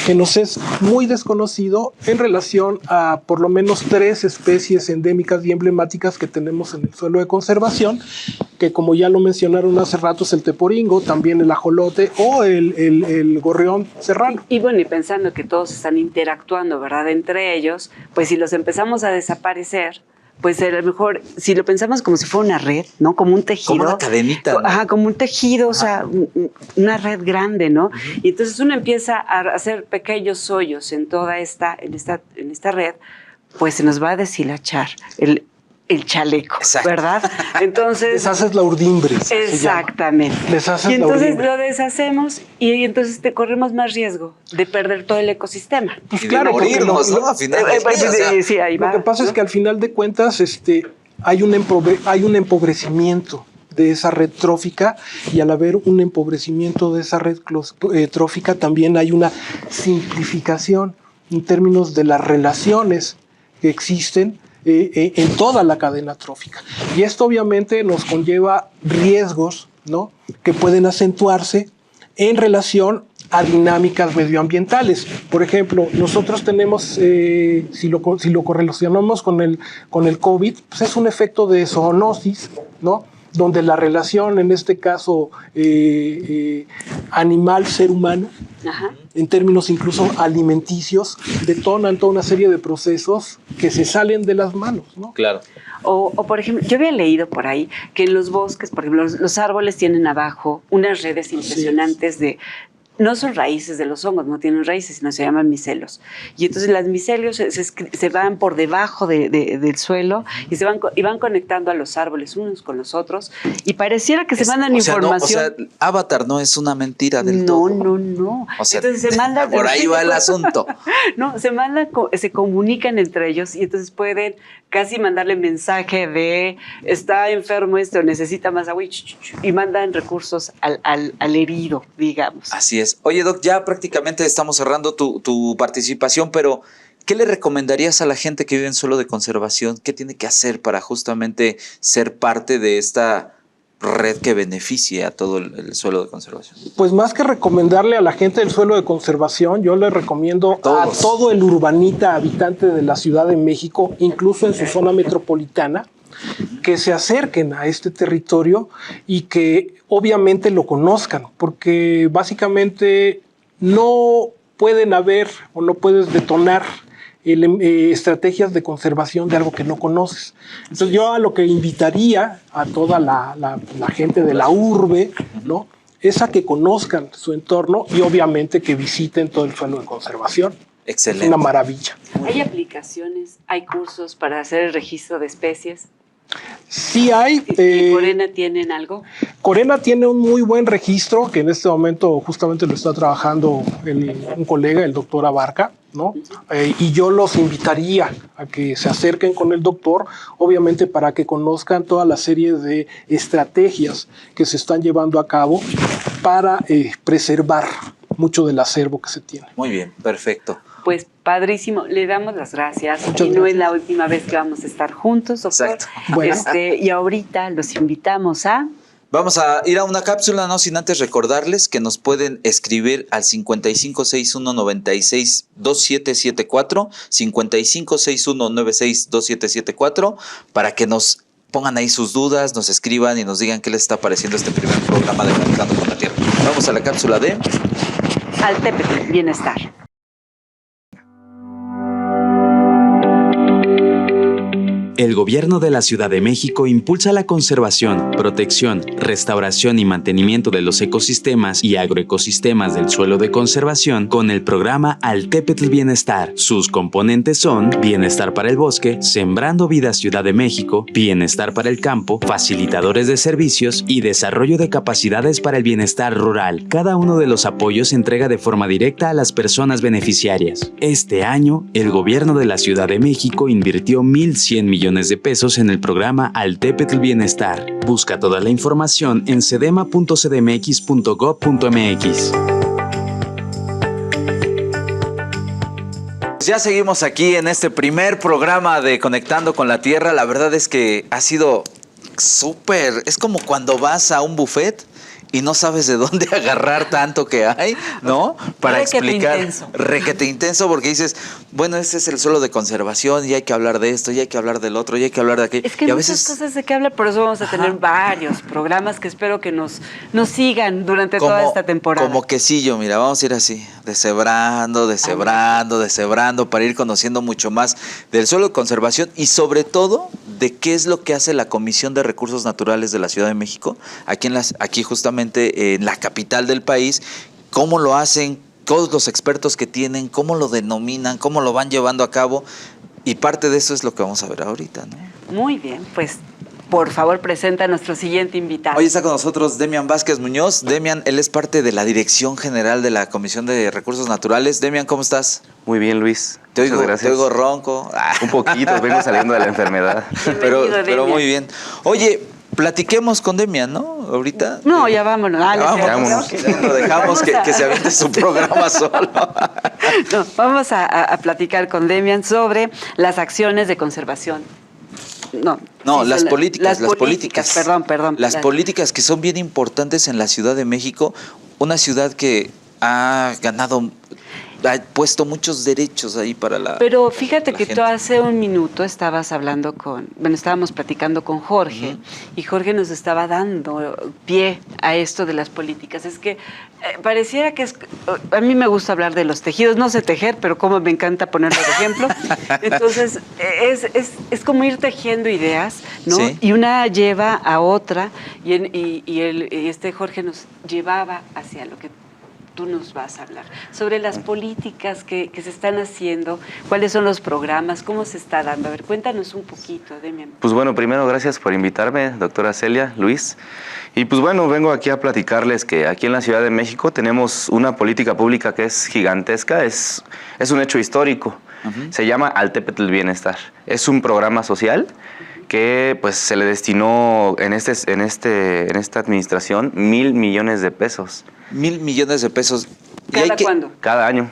que nos es muy desconocido en relación a por lo menos 3 especies endémicas y emblemáticas que tenemos en el suelo de conservación, que como ya lo mencionaron hace rato es el teporingo, también el ajolote o el gorrión serrano. Y bueno, y pensando que todos están interactuando, ¿verdad?, entre ellos, pues si los empezamos a desaparecer, pues a lo mejor, si lo pensamos como si fuera una red, ¿no? Como un tejido. Como una cadenita, ¿no? Ajá, como un tejido, o sea, una red grande, ¿no? Y entonces uno empieza a hacer pequeños hoyos en toda esta red, pues se nos va a deshilachar el chaleco, exacto, ¿verdad? Entonces deshaces la urdimbre. Exactamente. Deshaces y entonces la lo deshacemos y entonces corremos más riesgo de perder todo el ecosistema. Pues y claro, de morirnos, ¿no? A final sí, ahí va, lo que pasa, ¿no?, es que al final de cuentas hay un empobrecimiento de esa red trófica, y al haber un empobrecimiento de esa red trófica también hay una simplificación en términos de las relaciones que existen en toda la cadena trófica. Y esto obviamente nos conlleva riesgos, ¿no?, que pueden acentuarse en relación a dinámicas medioambientales. Por ejemplo, nosotros tenemos, si lo correlacionamos con el COVID, pues es un efecto de zoonosis, ¿no?, donde la relación, en este caso, animal-ser humano, en términos incluso alimenticios, detonan toda una serie de procesos que se salen de las manos, ¿no? Claro. O por ejemplo, yo había leído por ahí que en los bosques, por ejemplo, los árboles tienen abajo unas redes impresionantes de no son raíces de los hongos, no tienen raíces, sino se llaman micelios. Y entonces las micelios se van por debajo del suelo y van conectando a los árboles unos con los otros y pareciera que se mandan información. Avatar no es una mentira del todo. No. O sea, entonces se mandan, por ahí va el asunto. No, se comunican entre ellos y entonces pueden casi mandarle mensaje de está enfermo o necesita más agua y mandan recursos al herido, digamos. Así es. Oye, Doc, ya prácticamente estamos cerrando tu participación, pero ¿qué le recomendarías a la gente que vive en suelo de conservación? ¿Qué tiene que hacer para justamente ser parte de esta red que beneficie a todo el suelo de conservación? Pues más que recomendarle a la gente del suelo de conservación, yo le recomiendo a todo el urbanita habitante de la Ciudad de México, incluso en su zona metropolitana, que se acerquen a este territorio y que obviamente lo conozcan, porque básicamente no pueden haber o no puedes detonar estrategias de conservación de algo que no conoces. Entonces yo a lo que invitaría a toda la gente de la urbe, ¿no?, es a que conozcan su entorno y obviamente que visiten todo el suelo de conservación. Excelente. Es una maravilla. ¿Hay aplicaciones, hay cursos para hacer el registro de especies? Sí hay. ¿Y Corena tienen algo? Corena tiene un muy buen registro que en este momento justamente lo está trabajando un colega, el doctor Abarca, ¿no? Y yo los invitaría a que se acerquen con el doctor, obviamente para que conozcan toda la serie de estrategias que se están llevando a cabo para preservar mucho del acervo que se tiene. Muy bien, perfecto. Pues padrísimo, le damos las gracias. Muchas y no gracias. es la última vez que vamos a estar juntos, doctor. Exacto. Bueno. Y ahorita los invitamos a... Vamos a ir a una cápsula, no sin antes recordarles que nos pueden escribir al 5561962774, 5561962774, para que nos pongan ahí sus dudas, nos escriban y nos digan qué les está pareciendo este primer programa de Conectando con la Tierra. Vamos a la cápsula de... Altépetl, bienestar. El Gobierno de la Ciudad de México impulsa la conservación, protección, restauración y mantenimiento de los ecosistemas y agroecosistemas del suelo de conservación con el programa Altépetl Bienestar. Sus componentes son Bienestar para el Bosque, Sembrando Vida Ciudad de México, Bienestar para el Campo, Facilitadores de Servicios y Desarrollo de Capacidades para el Bienestar Rural. Cada uno de los apoyos se entrega de forma directa a las personas beneficiarias. Este año, el Gobierno de la Ciudad de México invirtió 1,100 millones de pesos en el programa Altépetl Bienestar. Busca toda la información en cedema.cdmx.gov.mx. Ya seguimos aquí en este primer programa de Conectando con la Tierra. La verdad es que ha sido súper. Es como cuando vas a un buffet y no sabes de dónde agarrar tanto que hay, ¿no? Para explicar. Requete intenso, porque dices, bueno, este es el suelo de conservación y hay que hablar de esto, y hay que hablar del otro, y hay que hablar de aquello. Es que hay muchas cosas de qué hablar, por eso vamos a tener varios programas que espero que nos sigan durante toda esta temporada. Como quesillo, mira, vamos a ir así, deshebrando, para ir conociendo mucho más del suelo de conservación y sobre todo de qué es lo que hace la Comisión de Recursos Naturales de la Ciudad de México, aquí justamente en la capital del país, cómo lo hacen, todos los expertos que tienen, cómo lo denominan, cómo lo van llevando a cabo, y parte de eso es lo que vamos a ver ahorita, ¿no? Muy bien, pues por favor presenta a nuestro siguiente invitado. Hoy está con nosotros Demian Vázquez Muñoz. Demian, él es parte de la Dirección General de la Comisión de Recursos Naturales. Demian, ¿cómo estás? Muy bien, Luis. Muchas gracias. Te oigo ronco. Un poquito, vengo saliendo de la enfermedad. pero muy bien. Oye, platiquemos con Demian, ¿no? Ahorita. No, ya vámonos. Vámonos. Ya lo dejamos que se aviente su programa solo. No, vamos a platicar con Demian sobre las acciones de conservación. Las políticas. Perdón. Las políticas que son bien importantes en la Ciudad de México, una ciudad que ha puesto muchos derechos ahí para la Pero fíjate que gente. tú hace un minuto estábamos platicando con Jorge, y Jorge nos estaba dando pie a esto de las políticas. Es que pareciera que a mí me gusta hablar de los tejidos, no sé tejer, pero como me encanta ponerlo de ejemplo. Entonces, es como ir tejiendo ideas, ¿no? Sí. Y una lleva a otra, y este Jorge nos llevaba hacia lo que tú nos vas a hablar, sobre las políticas que se están haciendo, cuáles son los programas, cómo se está dando. A ver, cuéntanos un poquito, Demian. Pues bueno, primero gracias por invitarme, doctora Celia, Luis. Y pues bueno, vengo aquí a platicarles que aquí en la Ciudad de México tenemos una política pública que es gigantesca, es un hecho histórico. Se llama Altépetl Bienestar. Es un programa social que pues se le destinó en esta administración 1,000 millones de pesos. 1,000 millones de pesos. ¿Cuándo? Cada año.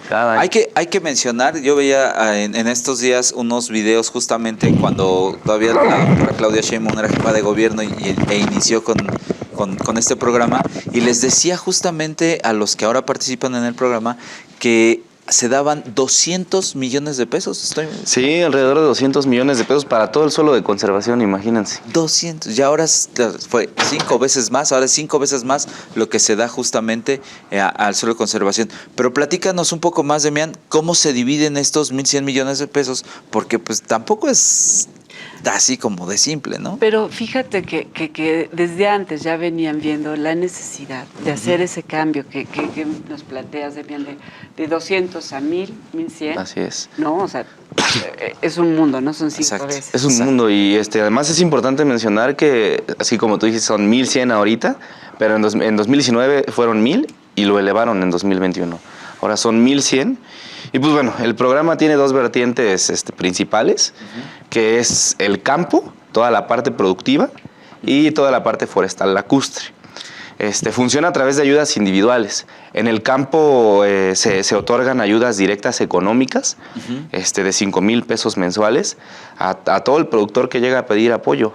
Cada año. Hay que mencionar, yo veía en estos días unos videos justamente cuando todavía la Claudia Sheinbaum era jefa de gobierno e inició con este programa, y les decía justamente a los que ahora participan en el programa que se daban 200 millones de pesos. Sí, alrededor de 200 millones de pesos para todo el suelo de conservación, imagínense. 200, y ahora fue 5 veces más, ahora es 5 veces más lo que se da justamente al suelo de conservación. Pero platícanos un poco más, Demian, cómo se dividen estos 1,100 millones de pesos, porque pues tampoco es así como de simple, ¿no? Pero fíjate que desde antes ya venían viendo la necesidad de hacer ese cambio que nos planteas, Demian, de 200 a 1,000, 1,100. Así es. No, o sea, es un mundo, ¿no? Son 5 veces. Es un mundo, y además es importante mencionar que, así como tú dices, son 1,100 ahorita, pero en 2019 fueron 1,000 y lo elevaron en 2021. Ahora son 1,100. Y pues bueno, el programa tiene 2 vertientes principales, que es el campo, toda la parte productiva, y toda la parte forestal lacustre. Funciona a través de ayudas individuales. En el campo se otorgan ayudas directas económicas de 5,000 pesos mensuales a todo el productor que llega a pedir apoyo.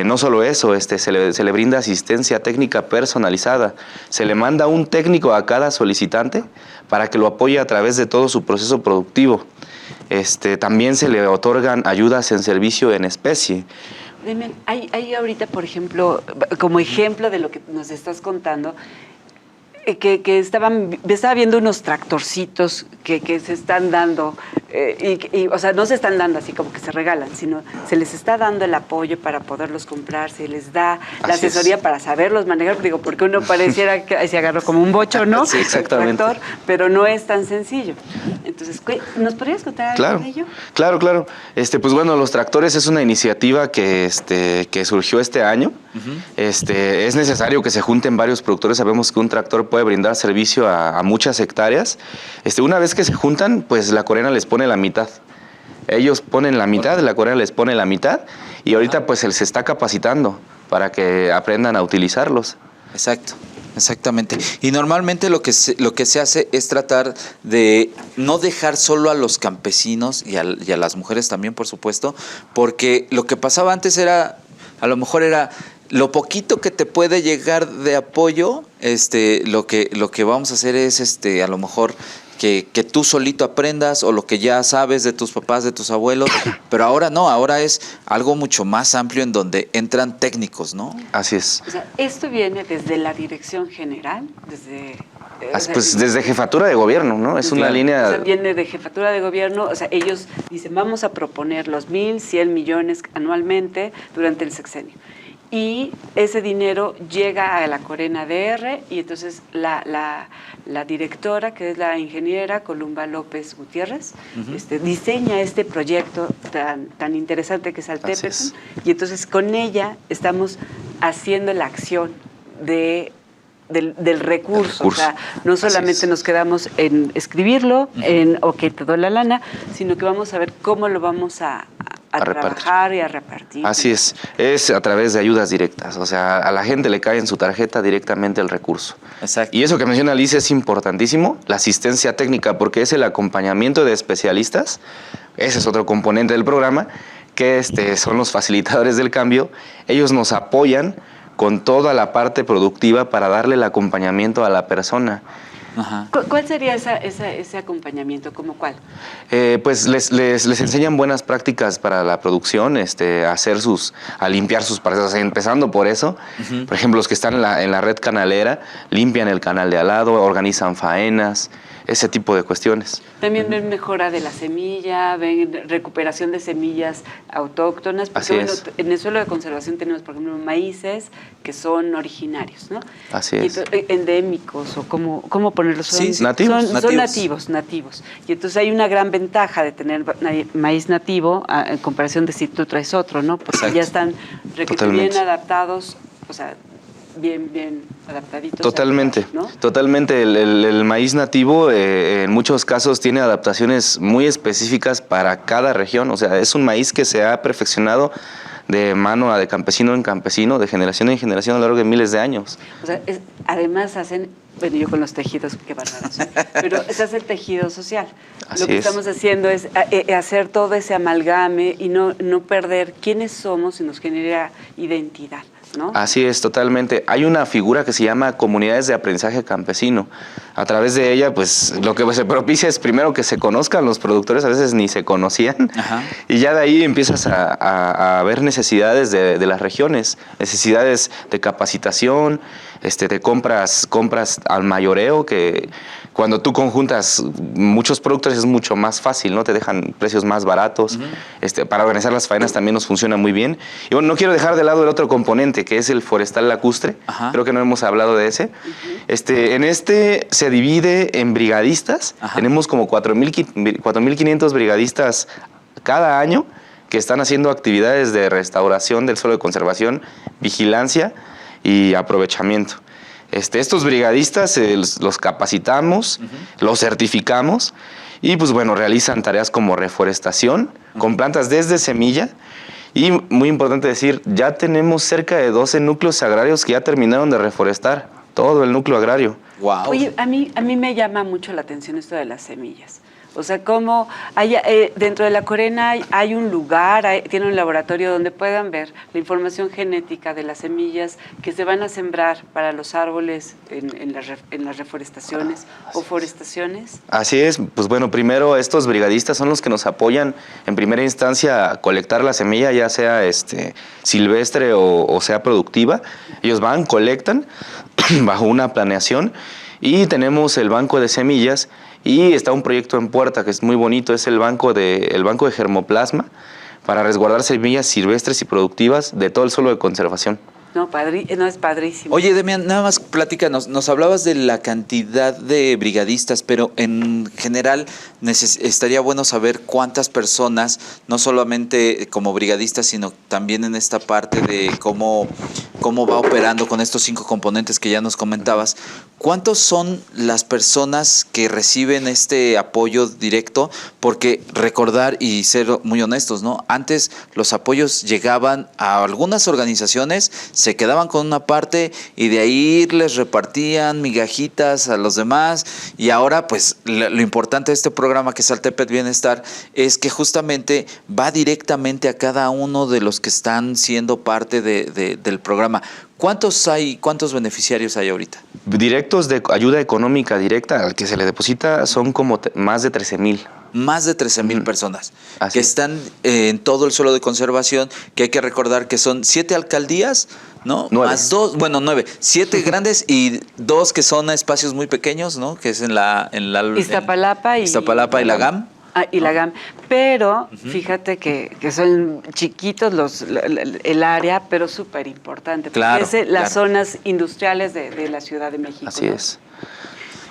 No solo eso, se le brinda asistencia técnica personalizada. Se le manda un técnico a cada solicitante para que lo apoye a través de todo su proceso productivo. También se le otorgan ayudas en servicio en especie. Demian, hay ahorita, por ejemplo, como ejemplo de lo que nos estás contando, que estaba viendo unos tractorcitos que se están dando, o sea, no se están dando así como que se regalan, sino se les está dando el apoyo para poderlos comprar, se les da la asesoría para saberlos manejar, digo, porque uno pareciera que se agarró como un bocho, ¿no? Sí, exactamente. El tractor, pero no es tan sencillo. Entonces, ¿nos podrías contar algo de ello? Claro. Pues bueno, los tractores es una iniciativa que surgió este año. Es necesario que se junten varios productores. Sabemos que un tractor puede brindar servicio a muchas hectáreas. Una vez que se juntan, pues la Corena les pone la mitad. Ellos ponen la mitad, la Corena les pone la mitad, y ahorita pues se está capacitando para que aprendan a utilizarlos. Exactamente. Y normalmente lo que se hace es tratar de no dejar solo a los campesinos y a las mujeres también, por supuesto, porque lo que pasaba antes a lo mejor era lo poquito que te puede llegar de apoyo. Lo que vamos a hacer es a lo mejor que tú solito aprendas, o lo que ya sabes de tus papás, de tus abuelos, pero ahora no, ahora es algo mucho más amplio en donde entran técnicos, ¿no? Así es. O sea, esto viene desde la dirección general, desde jefatura de gobierno, ¿no? Es una línea... O sea, viene de jefatura de gobierno, o sea, ellos dicen, vamos a proponer los 1,100 millones anualmente durante el sexenio. Y ese dinero llega a la Corena DR, y entonces la directora, que es la ingeniera Columba López Gutiérrez, diseña este proyecto tan interesante que es Altépetl, y entonces con ella estamos haciendo la acción del recurso. O sea, no solamente nos quedamos en escribirlo, ok, te doy la lana, sino que vamos a ver cómo lo vamos a trabajar y a repartir. Así es a través de ayudas directas, o sea, a la gente le cae en su tarjeta directamente el recurso. Exacto. Y eso que menciona Alicia es importantísimo, la asistencia técnica, porque es el acompañamiento de especialistas. Ese es otro componente del programa, que son los facilitadores del cambio. Ellos nos apoyan con toda la parte productiva para darle el acompañamiento a la persona. Ajá. ¿Cuál sería ese acompañamiento? ¿Cómo cuál? Pues les enseñan buenas prácticas para la producción, a limpiar sus parcelas, empezando por eso. Por ejemplo, los que están en la red canalera limpian el canal de al lado, organizan faenas, ese tipo de cuestiones. También ven mejora de la semilla, ven recuperación de semillas autóctonas, porque Así bueno, es. en el suelo de conservación tenemos, por ejemplo, maíces que son originarios, ¿no? Así Y es. endémicos, o cómo ponerlos. Sí, nativos. Son nativos. Y entonces hay una gran ventaja de tener maíz nativo en comparación de si tú traes otro, ¿no? Porque Exacto. ya están bien Totalmente. adaptados, o sea, bien adaptaditos. Totalmente, ¿no? totalmente. El maíz nativo en muchos casos tiene adaptaciones muy específicas para cada región. O sea, es un maíz que se ha perfeccionado de mano de campesino en campesino, de generación en generación a lo largo de miles de años. O sea, además hacen, bueno, yo con los tejidos, qué bárbaro soy, pero se hace el tejido social. Así Lo que es. estamos haciendo es hacer todo ese amalgame y no perder quiénes somos y nos genera identidad, ¿no? Así es, totalmente. Hay una figura que se llama comunidades de aprendizaje campesino. A través de ella, pues, lo que se propicia es primero que se conozcan los productores, a veces ni se conocían, Ajá. y ya de ahí empiezas a ver necesidades de las regiones, necesidades de capacitación, de compras al mayoreo, que cuando tú conjuntas muchos productos es mucho más fácil, ¿no? Te dejan precios más baratos. Para organizar las faenas también nos funciona muy bien. Y bueno, no quiero dejar de lado el otro componente, que es el forestal lacustre. Ajá. Creo que no hemos hablado de ese. En se divide en brigadistas. Ajá. Tenemos como 4.500 brigadistas cada año que están haciendo actividades de restauración del suelo de conservación, vigilancia y aprovechamiento. Estos brigadistas los capacitamos, los certificamos y pues bueno, realizan tareas como reforestación con plantas desde semilla. Y muy importante decir, ya tenemos cerca de 12 núcleos agrarios que ya terminaron de reforestar todo el núcleo agrario. Wow. Oye, a mí me llama mucho la atención esto de las semillas. O sea, cómo dentro de la Corena hay un lugar, tiene un laboratorio donde puedan ver la información genética de las semillas que se van a sembrar para los árboles en las reforestaciones o forestaciones. Así es, pues bueno, primero estos brigadistas son los que nos apoyan en primera instancia a colectar la semilla, ya sea silvestre o sea productiva. Ellos van, colectan bajo una planeación y tenemos el banco de semillas. Y está un proyecto en puerta que es muy bonito, es el banco de germoplasma para resguardar semillas silvestres y productivas de todo el suelo de conservación. No, es padrísimo. Oye, Demian, nada más platícanos, nos hablabas de la cantidad de brigadistas, pero en general estaría bueno saber cuántas personas, no solamente como brigadistas, sino también en esta parte de cómo va operando con estos 5 componentes que ya nos comentabas. ¿Cuántos son las personas que reciben este apoyo directo? Porque recordar y ser muy honestos, ¿no? Antes los apoyos llegaban a algunas organizaciones, se quedaban con una parte y de ahí les repartían migajitas a los demás. Y ahora, pues, lo importante de este programa que es Saltepet Bienestar es que justamente va directamente a cada uno de los que están siendo parte del programa. ¿Cuántos beneficiarios hay ahorita? Directos de ayuda económica directa al que se le deposita son como más de 13,000. Más de 13,000 personas Así que es. están en todo el suelo de conservación, que hay que recordar que son 7 alcaldías, ¿no? 9. Más 2, bueno, 9. 7 grandes y 2 que son espacios muy pequeños, ¿no? Que es en Iztapalapa y la GAM. Y la GAM. Pero fíjate que son chiquitos el área, pero súper importante. Claro, Porque es las claro. zonas industriales de la Ciudad de México. Así ¿no? es.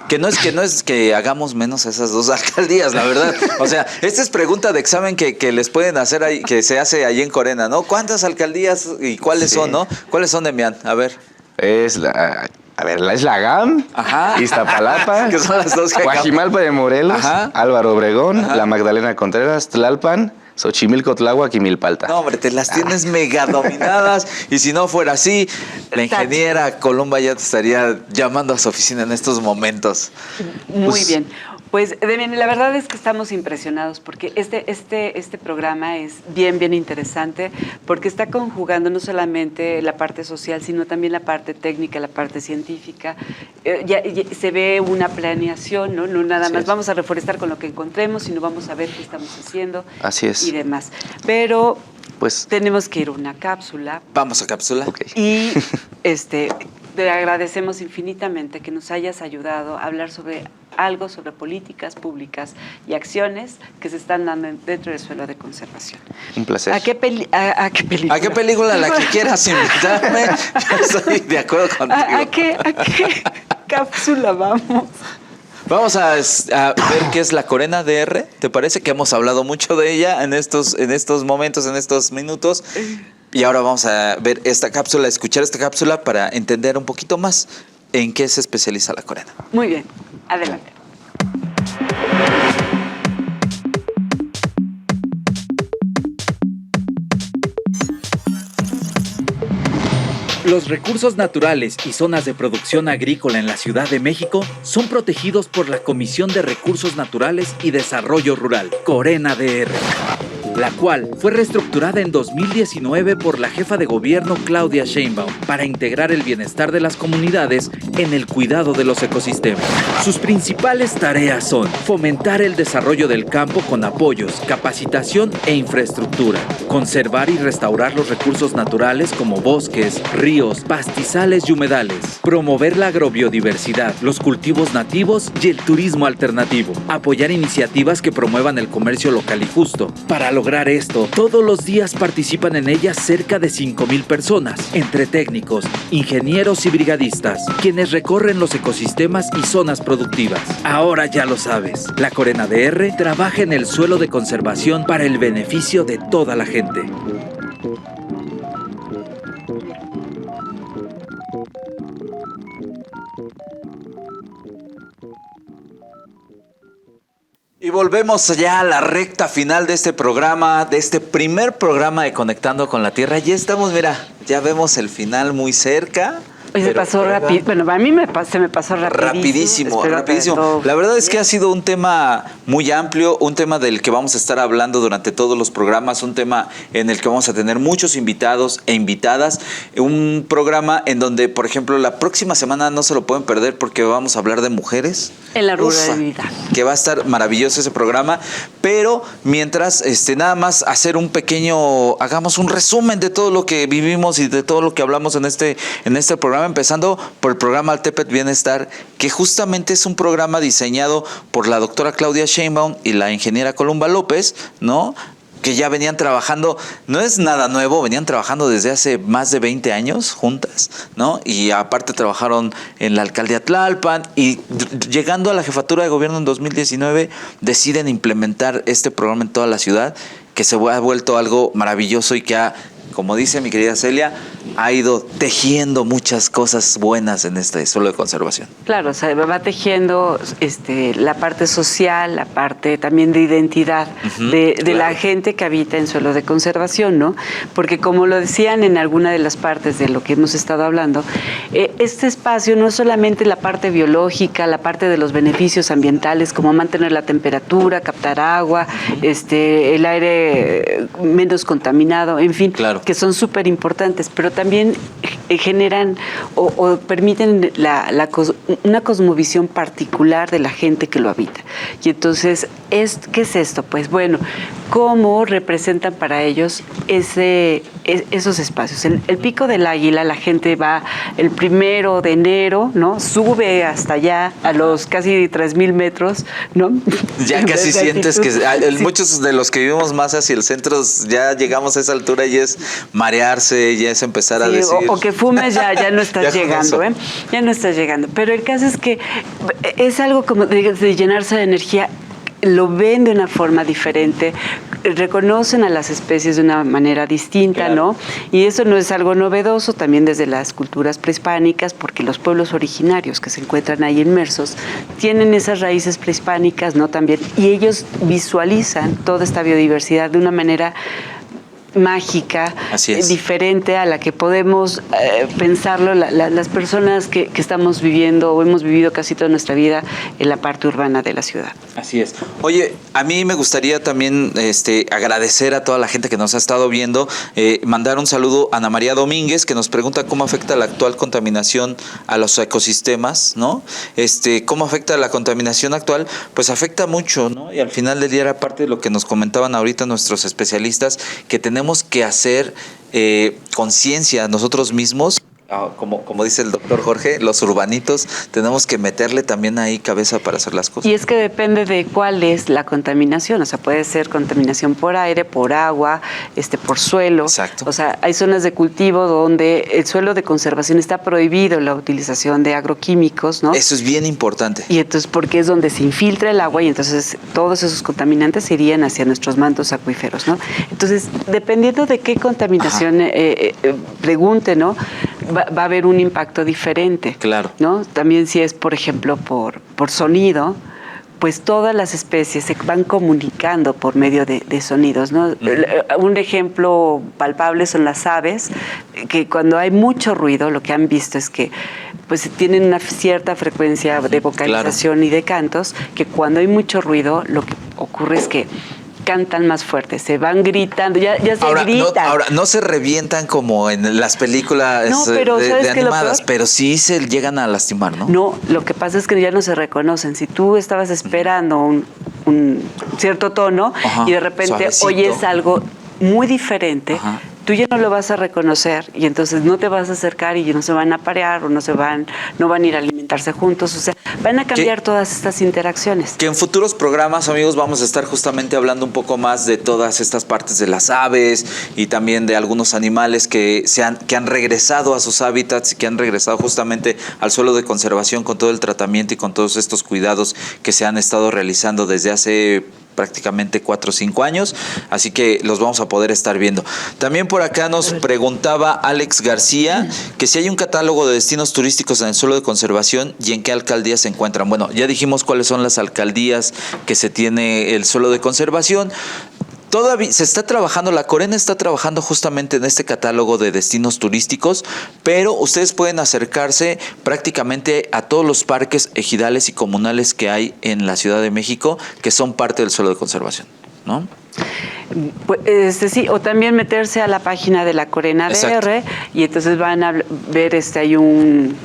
Que no es que hagamos menos a esas 2 alcaldías, la verdad. O sea, esta es pregunta de examen que les pueden hacer ahí, que se hace ahí en Corena, ¿no? ¿Cuántas alcaldías y cuáles son, no? ¿Cuáles son, Demian? A ver. Es la GAM, Ajá. Iztapalapa, Que son las 2 que acabo. Guajimalpa de Morelos, Ajá. Álvaro Obregón, Ajá. La Magdalena Contreras, Tlalpan, Xochimilco, Tláhuac y Milpalta. No, hombre, te las tienes mega dominadas. Y si no fuera así, la ingeniera Columba ya te estaría llamando a su oficina en estos momentos. Muy bien. Pues, Demian, la verdad es que estamos impresionados porque este programa es bien interesante porque está conjugando no solamente la parte social, sino también la parte técnica, la parte científica. Ya se ve una planeación, ¿no? No nada más vamos a reforestar con lo que encontremos, sino vamos a ver qué estamos haciendo. Así es. Y demás. Pero Pues tenemos que ir a una cápsula. Vamos a cápsula. ok. Y te agradecemos infinitamente que nos hayas ayudado a hablar sobre algo sobre políticas públicas y acciones que se están dando dentro del suelo de conservación. Un placer. ¿A qué película? ¿A qué película la que quieras invitarme? Yo estoy de acuerdo contigo. ¿A qué cápsula vamos? Vamos a ver qué es la Corena DR. ¿Te parece que hemos hablado mucho de ella en estos momentos, en estos minutos? Y ahora vamos a ver esta cápsula, escuchar esta cápsula para entender un poquito más en qué se especializa la Corena. Muy bien, adelante. Los recursos naturales y zonas de producción agrícola en la Ciudad de México son protegidos por la Comisión de Recursos Naturales y Desarrollo Rural, Corena DR, la cual fue reestructurada en 2019 por la jefa de gobierno Claudia Sheinbaum para integrar el bienestar de las comunidades en el cuidado de los ecosistemas. Sus principales tareas son fomentar el desarrollo del campo con apoyos, capacitación e infraestructura, conservar y restaurar los recursos naturales como bosques, ríos, pastizales y humedales, promover la agrobiodiversidad, los cultivos nativos y el turismo alternativo, apoyar iniciativas que promuevan el comercio local y justo. Para lograr esto, todos los días participan en ella cerca de 5,000 personas, entre técnicos, ingenieros y brigadistas, quienes recorren los ecosistemas y zonas productivas. Ahora ya lo sabes, la Corena DR trabaja en el suelo de conservación para el beneficio de toda la gente. Y volvemos ya a la recta final de este programa, de este primer programa de Conectando con la Tierra. Ya estamos, mira, ya vemos el final muy cerca. Oye, se pasó rápido. Bueno, a mí se me pasó rapidísimo. Rapidísimo. La verdad es que ha sido un tema muy amplio, un tema del que vamos a estar hablando durante todos los programas, un tema en el que vamos a tener muchos invitados e invitadas, un programa en donde, por ejemplo, la próxima semana no se lo pueden perder porque vamos a hablar de mujeres. En la ruralidad. Que va a estar maravilloso ese programa, pero mientras, nada más hacer hagamos un resumen de todo lo que vivimos y de todo lo que hablamos en este programa, empezando por el programa Altepet Bienestar, que justamente es un programa diseñado por la doctora Claudia Sheinbaum y la ingeniera Columba López, ¿no? Que ya venían trabajando, no es nada nuevo, venían trabajando desde hace más de 20 años juntas, ¿no? Y aparte trabajaron en la alcaldía Tlalpan y llegando a la jefatura de gobierno en 2019 deciden implementar este programa en toda la ciudad, que se ha vuelto algo maravilloso y que como dice mi querida Celia, ha ido tejiendo muchas cosas buenas en este suelo de conservación. Claro, o sea, va tejiendo la parte social, la parte también de identidad de la gente que habita en suelo de conservación, ¿no? Porque como lo decían en alguna de las partes de lo que hemos estado hablando, este espacio no es solamente la parte biológica, la parte de los beneficios ambientales, como mantener la temperatura, captar agua, el aire menos contaminado, en fin, claro, que son súper importantes, pero también generan o permiten una cosmovisión particular de la gente que lo habita. Y entonces, ¿qué es esto? Pues bueno, ¿cómo representan para ellos esos espacios? El Pico del Águila, la gente va el 1 de enero, ¿no? Sube hasta allá a los casi 3,000 metros, ¿no? Ya casi sientes que sí. Muchos de los que vivimos más hacia el centro ya llegamos a esa altura y es marearse, ya es empezar a decir... O que fumes, ya no estás llegando, ¿eh? Ya no estás llegando. Pero el caso es que es algo como de llenarse de energía. Lo ven de una forma diferente, reconocen a las especies de una manera distinta, claro, ¿no? Y eso no es algo novedoso también desde las culturas prehispánicas, porque los pueblos originarios que se encuentran ahí inmersos tienen esas raíces prehispánicas, ¿no? También, y ellos visualizan toda esta biodiversidad de una manera mágica, diferente a la que podemos pensarlo las personas que estamos viviendo o hemos vivido casi toda nuestra vida en la parte urbana de la ciudad. Así es. Oye, a mí me gustaría también agradecer a toda la gente que nos ha estado viendo, mandar un saludo a Ana María Domínguez, que nos pregunta cómo afecta la actual contaminación a los ecosistemas, ¿no? ¿Cómo afecta la contaminación actual? Pues afecta mucho, ¿no? Y al final del día era parte de lo que nos comentaban ahorita nuestros especialistas, que tenemos que hacer conciencia nosotros mismos como dice el doctor Jorge, los urbanitos tenemos que meterle también ahí cabeza para hacer las cosas. Y es que depende de cuál es la contaminación, o sea, puede ser contaminación por aire, por agua, por suelo. Exacto. O sea, hay zonas de cultivo donde el suelo de conservación está prohibido la utilización de agroquímicos, ¿no? Eso es bien importante. Y entonces, porque es donde se infiltra el agua y entonces todos esos contaminantes se irían hacia nuestros mantos acuíferos, ¿no? Entonces, dependiendo de qué contaminación pregunte, ¿no? Va a haber un impacto diferente. Claro. ¿No? También si es, por ejemplo, por sonido, pues todas las especies se van comunicando por medio de sonidos, ¿no? Un ejemplo palpable son las aves, que cuando hay mucho ruido, lo que han visto es que pues tienen una cierta frecuencia de vocalización y de cantos, que cuando hay mucho ruido, lo que ocurre es que cantan más fuerte, se van gritando, ya se gritan. Ahora, no se revientan como en las películas de animadas, pero sí se llegan a lastimar, ¿no? No, lo que pasa es que ya no se reconocen. Si tú estabas esperando un cierto tono y de repente suavecito, oyes algo muy diferente, tú ya no lo vas a reconocer y entonces no te vas a acercar y no se van a parear o no van a ir a alimentarse juntos, o sea, van a cambiar todas estas interacciones. Que en futuros programas, amigos, vamos a estar justamente hablando un poco más de todas estas partes de las aves y también de algunos animales que han regresado a sus hábitats y que han regresado justamente al suelo de conservación con todo el tratamiento y con todos estos cuidados que se han estado realizando desde hace prácticamente 4 o 5 años, así que los vamos a poder estar viendo. También por acá nos preguntaba Alex García que si hay un catálogo de destinos turísticos en el suelo de conservación y en qué alcaldías se encuentran. Bueno, ya dijimos cuáles son las alcaldías que se tiene el suelo de conservación. Todavía se está trabajando, la Corena está trabajando justamente en este catálogo de destinos turísticos, pero ustedes pueden acercarse prácticamente a todos los parques ejidales y comunales que hay en la Ciudad de México, que son parte del suelo de conservación, ¿no? Pues, sí, o también meterse a la página de la Corena DR y entonces van a ver, hay un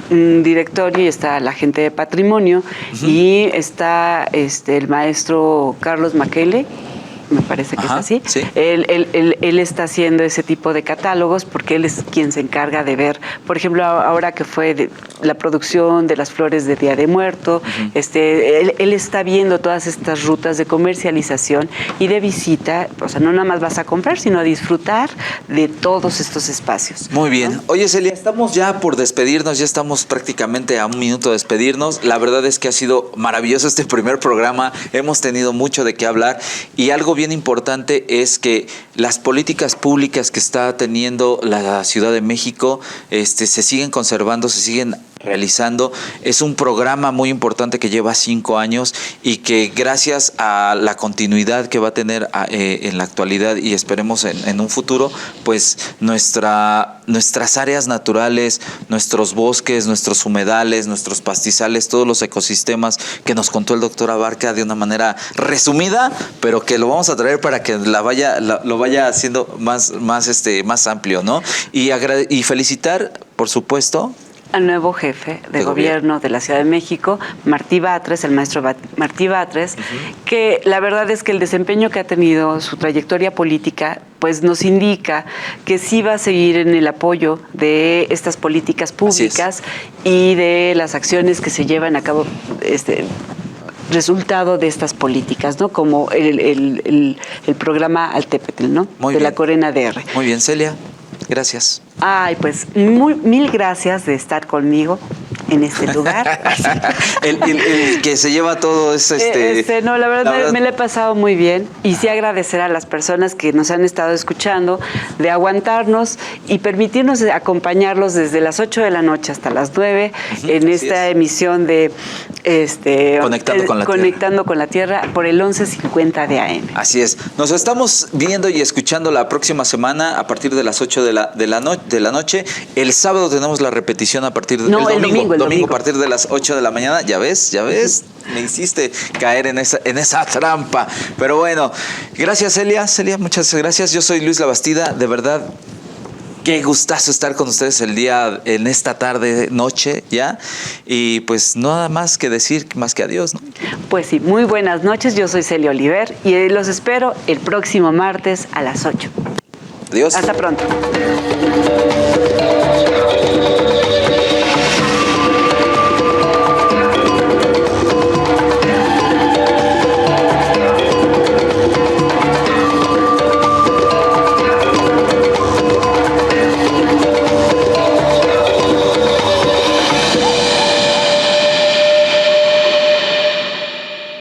directorio y está la gente de patrimonio y está el maestro Carlos Maquele, me parece que es así. Sí. Él está haciendo ese tipo de catálogos porque él es quien se encarga de ver, por ejemplo, ahora que fue la producción de las flores de Día de Muerto, él está viendo todas estas rutas de comercialización y de visita, o sea, no nada más vas a comprar, sino a disfrutar de todos estos espacios. Muy bien. ¿No? Oye, Celia, estamos ya por despedirnos, ya estamos prácticamente a 1 minuto de despedirnos. La verdad es que ha sido maravilloso este primer programa, hemos tenido mucho de qué hablar y algo bien importante es que las políticas públicas que está teniendo la Ciudad de México se siguen conservando, se siguen realizando. Es un programa muy importante que lleva 5 años y que gracias a la continuidad que va a tener en la actualidad y esperemos en un futuro, pues nuestras áreas naturales, nuestros bosques, nuestros humedales, nuestros pastizales, todos los ecosistemas que nos contó el doctor Abarca de una manera resumida, pero que lo vamos a traer para que lo vaya haciendo más amplio, ¿no? Y felicitar, por supuesto, al nuevo jefe de gobierno de la Ciudad de México, Martí Batres, el maestro Martí Batres, que la verdad es que el desempeño que ha tenido, su trayectoria política, pues nos indica que sí va a seguir en el apoyo de estas políticas públicas y de las acciones que se llevan a cabo resultado de estas políticas, ¿no? Como el programa Altepetl, ¿no? La Corena DR. Muy bien, Celia. Gracias. Ay, pues mil gracias de estar conmigo en este lugar. el que se lleva todo es no, la verdad me lo he pasado muy bien y sí agradecer a las personas que nos han estado escuchando, de aguantarnos y permitirnos acompañarlos desde las 8 de la noche hasta las 9 en esta emisión de Conectando con la Tierra por el 1150 de AM. Así es. Nos estamos viendo y escuchando la próxima semana a partir de las 8 de la noche. El sábado tenemos la repetición a partir del domingo a partir de las 8 de la mañana. Ya ves, me hiciste caer en esa trampa. Pero bueno, gracias Celia, muchas gracias. Yo soy Luis Labastida, de verdad. Qué gustazo estar con ustedes en esta tarde, noche ya. Y pues nada más que decir, más que adiós, ¿no? Pues sí, muy buenas noches. Yo soy Celia Oliver y los espero el próximo martes a las 8. Adiós. Hasta pronto.